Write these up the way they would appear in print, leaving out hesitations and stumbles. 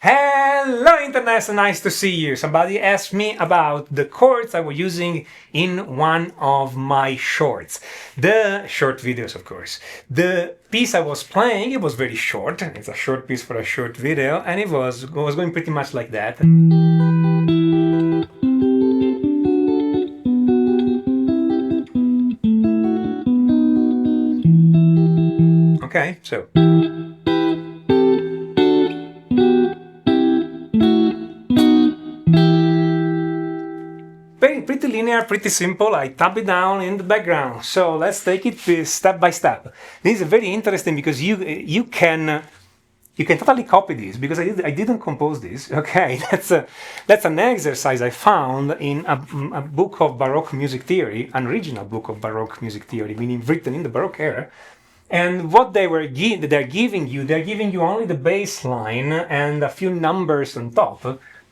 Hello Internet, so nice to see you. Somebody asked me about the chords I was using in one of my shorts. The short videos, of course. The piece I was playing, it was very short. It's a short piece for a short video, and it was going pretty much like that. Okay, so pretty linear, pretty simple. I tap it down in the background. So let's take it step by step. This is very interesting because you can totally copy this, because I didn't compose this. Okay, that's an exercise I found in a book of Baroque music theory, an original book of Baroque music theory, meaning written in the Baroque era. And what they're giving you only the bass line and a few numbers on top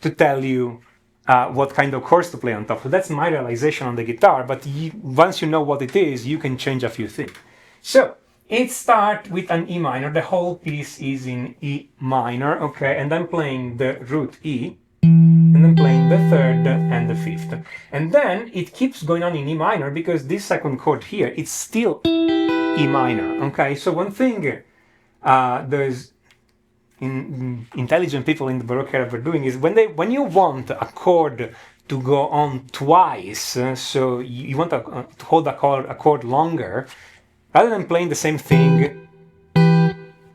to tell you what kind of chords to play on top. So that's my realization on the guitar, but once you know what it is, you can change a few things. So it starts with an E minor. The whole piece is in E minor, okay, and I'm playing the root E, and then playing the third and the fifth. And then it keeps going on in E minor because this second chord here, it's still E minor, okay? So one thing there's intelligent people in the Baroque era were doing is when you want a chord to go on twice, so you want to hold a chord longer, rather than playing the same thing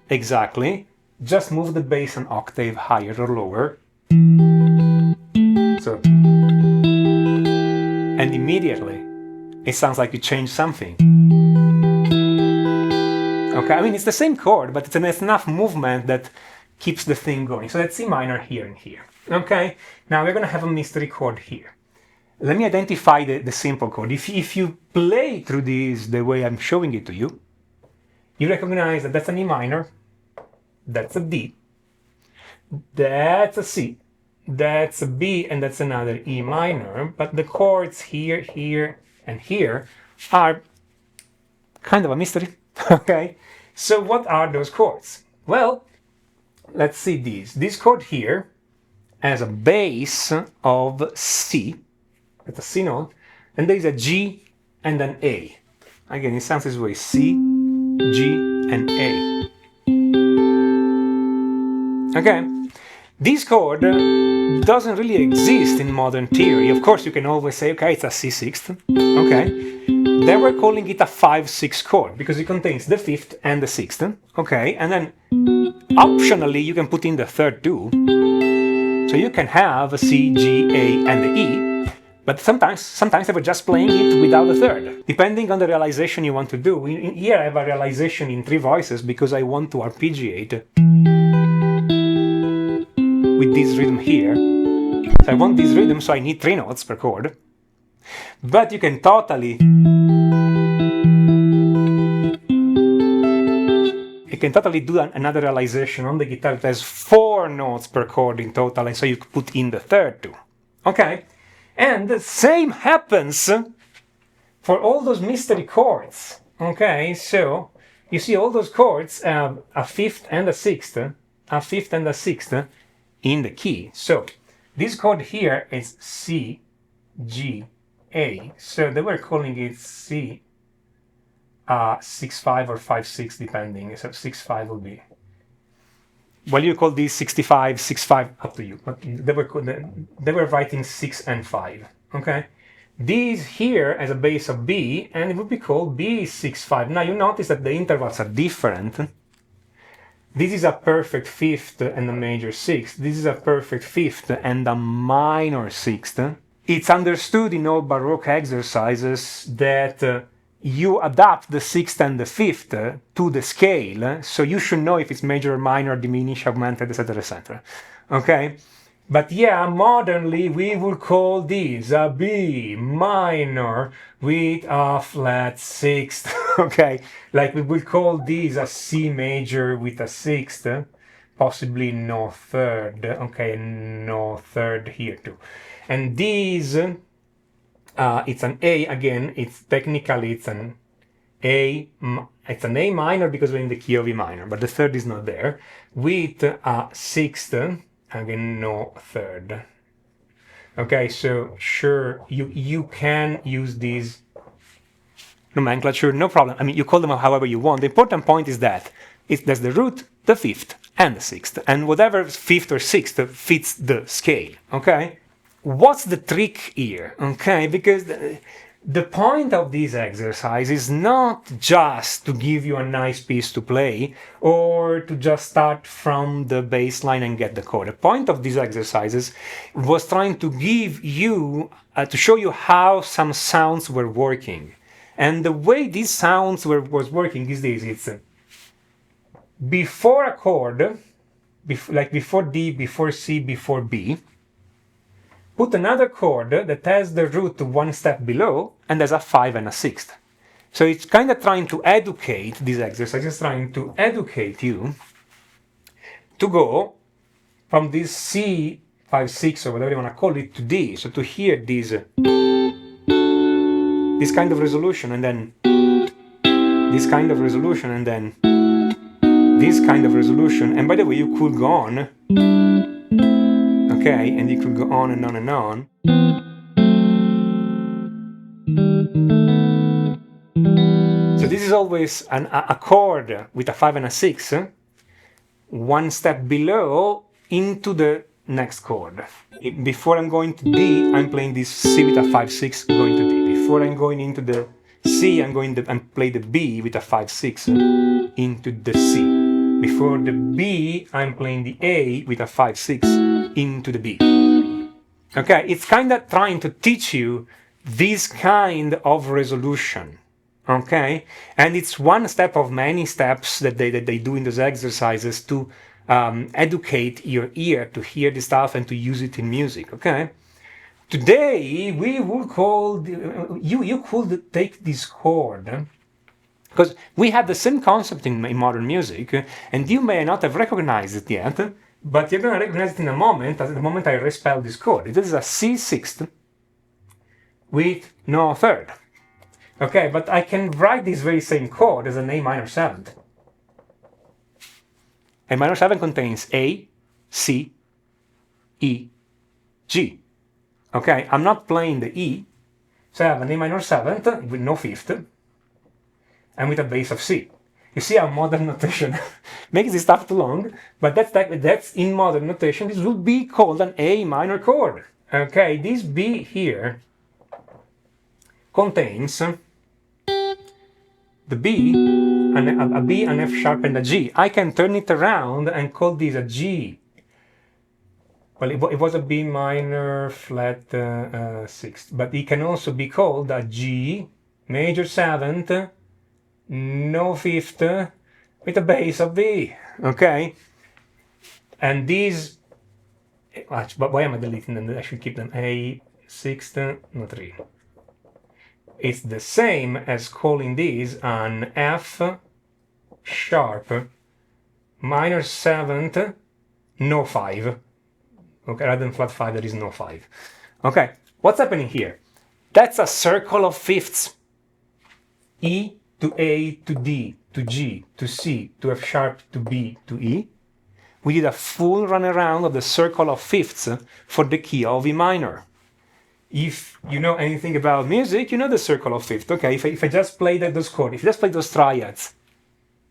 exactly, just move the bass an octave higher or lower. So, and immediately it sounds like you changed something. Okay, I mean it's the same chord, but it's enough movement that keeps the thing going. So that's C minor here and here. Okay, now we're gonna have a mystery chord here. Let me identify the simple chord. If you play through this the way I'm showing it to you, you recognize that that's an E minor, that's a D, that's a C, that's a B, and that's another E minor, but the chords here, here, and here are kind of a mystery. Okay, so what are those chords? Well, let's see these. This chord here has a bass of C, that's a C note, and there is a G and an A. Again, it sounds this way: C, G, and A. Okay, this chord doesn't really exist in modern theory. Of course, you can always say, okay, it's a C sixth. Okay, they were calling it a 5-6 chord because it contains the fifth and the sixth. Okay, and then optionally you can put in the third too. So you can have a C, G, A, and the E. But sometimes they were just playing it without the third, depending on the realization you want to do. Here I have a realization in 3 voices because I want to arpeggiate with this rhythm here. So I want this rhythm, so I need 3 notes per chord. But you can totally do another realization on the guitar that has 4 notes per chord in total, and so you put in the third too. Okay? And the same happens for all those mystery chords. Okay, so you see all those chords have a fifth and a sixth, in the key. So this chord here is C, G, A. So they were calling it C 6-5 or 5-6 depending. So 6-5 will be. Well, you call these 65, 6-5, up to you. But they were writing 6 and 5. Okay, these here as a base of B, and it would be called B6-5. Now you notice that the intervals are different. This is a perfect fifth and a major sixth. This is a perfect fifth and a minor sixth. It's understood in all Baroque exercises that you adapt the sixth and the fifth to the scale, so you should know if it's major, minor, diminished, augmented, etc., etc. Okay? But yeah, modernly we would call this a B minor with a flat sixth. Okay? Like we would call this a C major with a sixth, possibly no third. Okay, no third here too. And these it's an A again. It's an A. It's an A minor because we're in the key of E minor, but the third is not there. With a sixth again no third. Okay, so sure, you can use these nomenclature, no problem. I mean, you call them however you want. The important point is that there's the root, the fifth, and the sixth, and whatever fifth or sixth fits the scale. Okay, what's the trick here? Okay, because the point of this exercise is not just to give you a nice piece to play or to just start from the bass line and get the chord. The point of these exercises was trying to give you, to show you how some sounds were working. And the way these sounds was working is this: it's before a chord, like before D, before C, before B, put another chord that has the root one step below, and there's a 5 and a sixth. So it's kind of trying to educate, this exercise is trying to educate you to go from this C, 5, 6, or whatever you want to call it, to D. So to hear this kind of resolution, and then this kind of resolution, and then this kind of resolution. And by the way, you could go on. Okay, and you could go on and on and on. So this is always a chord with a 5 and a 6, one step below into the next chord. Before I'm going to D, I'm playing this C with a 5-6 going to D. Before I'm going into the C, I'm going to play the B with a 5-6 into the C. Before the B, I'm playing the A with a 5-6 into the B. Okay, it's kind of trying to teach you this kind of resolution. Okay, and it's one step of many steps that they do in those exercises to educate your ear to hear the stuff and to use it in music. Okay, today we will call you could take this chord, because we have the same concept in modern music, and you may not have recognized it yet, but you're going to recognize it in a moment, at the moment I respell this chord. It is a C sixth with no third. Okay, but I can write this very same chord as an A minor 7th. A minor 7 contains A, C, E, G. Okay, I'm not playing the E, so I have an A minor 7th with no fifth, and with a bass of C. You see how modern notation makes this stuff too long, but that's in modern notation. This will be called an A minor chord. Okay, this B here contains the B, a B, an F sharp, and a G. I can turn it around and call this a G. Well, it was a B minor flat 6th, but it can also be called a G major 7th, no fifth, with a bass of B. Okay? And these, but why am I deleting them? I should keep them. A 6th, no 3. It's the same as calling this an F sharp minor 7th, no 5. Okay, rather than flat 5, there is no 5. Okay, what's happening here? That's a circle of fifths. E to A to D to G to C to F sharp to B to E. We did a full run around of the circle of fifths for the key of E minor. If you know anything about music, you know the circle of fifth. Okay, if I just play those chords, if you just play those triads,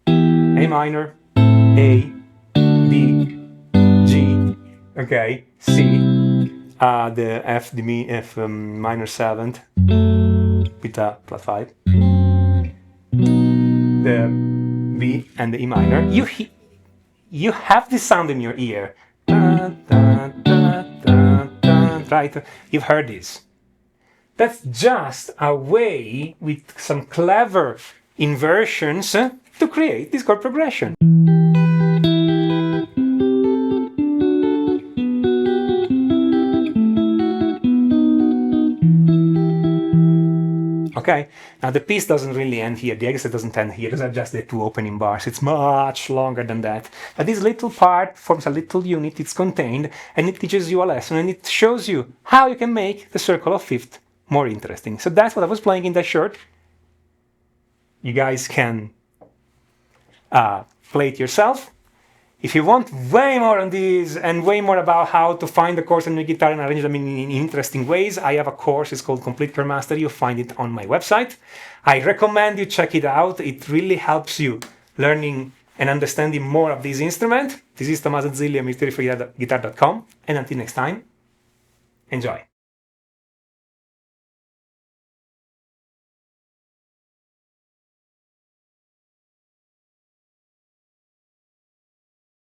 A minor, A, D, G, okay, C, the F minor 7th with a flat 5, the B and the E minor, you have this sound in your ear. Right? You've heard this. That's just a way with some clever inversions to create this chord progression. Okay, now the piece doesn't really end here, the exit doesn't end here, those are just the two opening bars, it's much longer than that. But this little part forms a little unit, it's contained, and it teaches you a lesson, and it shows you how you can make the circle of fifth more interesting. So that's what I was playing in that shirt. You guys can play it yourself. If you want way more on these and way more about how to find the chords on your guitar and arrange them in interesting ways, I have a course. It's called Complete Chord Mastery. You'll find it on my website. I recommend you check it out. It really helps you learning and understanding more of this instrument. This is Tommaso Zilli, mysteryforguitar.com. And until next time, enjoy.